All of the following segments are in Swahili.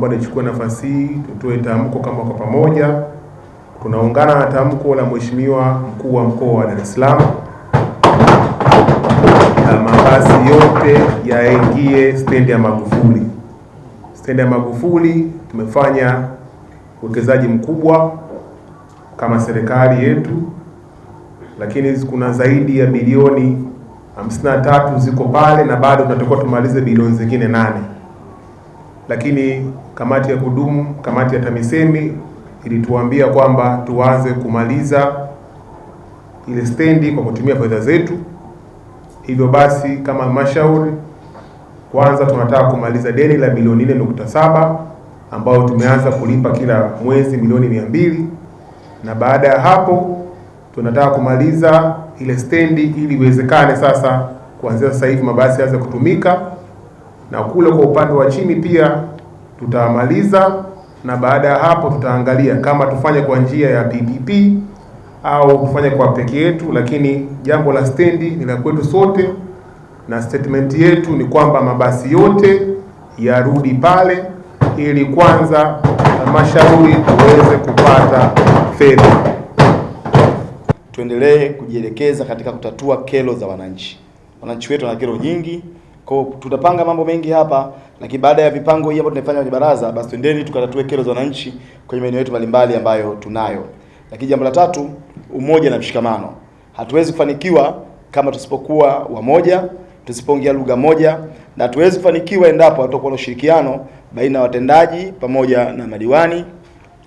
naomba nichukue nafasi hii tutoe tamko kama kwa pamoja. Tunaungana na tamko la Mheshimiwa Mkuu wa Mkoa wa Dar es Salaam na mabasi yote yaingie stendi ya Magufuli. Stendi ya Magufuli tumefanya uwekezaji mkubwa kama serikali yetu, lakini kuna zaidi ya bilioni 53 ziko pale na bado tunatakiwa tumalize bilioni zingine 8. Lakini kamati ya kudumu, kamati ya TAMISEMI ilituambia kwamba tuanze kumaliza ile stendi kwa kutumia fedha zetu. Hivyo basi kama halmashauri kwanza tunataka kumaliza deni la bilioni 4.7 ambao tumeanza kulipa kila mwezi milioni 200, na baada ya hapo tunataka kumaliza ile stendi ili iwezekane sasa kuanzia sasa hivi mabasi yaanze kutumika, na kule kwa upande wa chini pia tutamaliza, na baada ya hapo tutaangalia kama tufanye kwa njia ya PPP au tufanye kwa peke yetu, lakini jambo la stendi ni la kwetu sote, na statement yetu ni kwamba mabasi yote yarudi pale ili kwanza halmashauri tuweze kupata fedha. Tuendelee kujielekeza katika kutatua kero za wananchi. Wananchi wetu wana kero nyingi, kwa tutapanga mambo mengi hapa, lakini baada ya vipango hii ambayo tunafanya kwenye baraza, basi twendeni tukatatue kero za wananchi kwenye maeneo yetu mbalimbali ambayo tunayo. Lakini jambo la tatu, umoja na mshikamano. Hatuwezi kufanikiwa kama tusipokuwa wamoja, tusipoongea lugha moja, na hatuwezi kufanikiwa endapo hatutakuwa na ushirikiano baina ya watendaji pamoja na madiwani,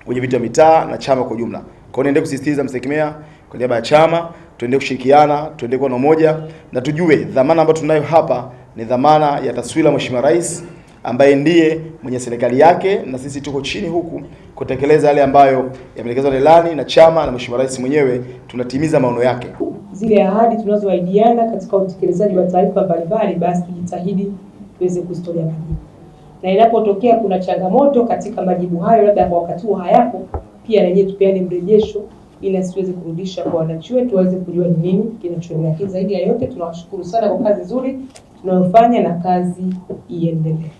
kwenye viti vya mitaa na chama kwa ujumla. Kwa hiyo niendelee kusisitiza Msekimea kwa niaba ya chama, tuendelee kushirikiana, tuendelee kuwa na umoja, na tujue dhamana ambayo tunayo hapa ni dhamana ya taswira Mheshimiwa Rais ambaye ndiye mwenye serikali yake, na sisi tuko chini huku kutekeleza yale ambayo yameelekezwa na ilani na chama na Mheshimiwa Rais mwenyewe, tunatimiza maono yake. Zile ahadi tunazoahidiana katika utekelezaji wa taarifa mbalimbali, basi tujitahidi tuweze kuzitolea majibu, na inapotokea kuna changamoto katika majibu hayo, labda kwa wakati huo hayapo, pia na yeye tupeane mrejesho ili asiweze kurudisha kwa wananchi wetu waweze kujua ni nini kinachoendelea. Zaidi ya yote tunawashukuru sana kwa kazi nzuri tunayofanya, na kazi iendelee.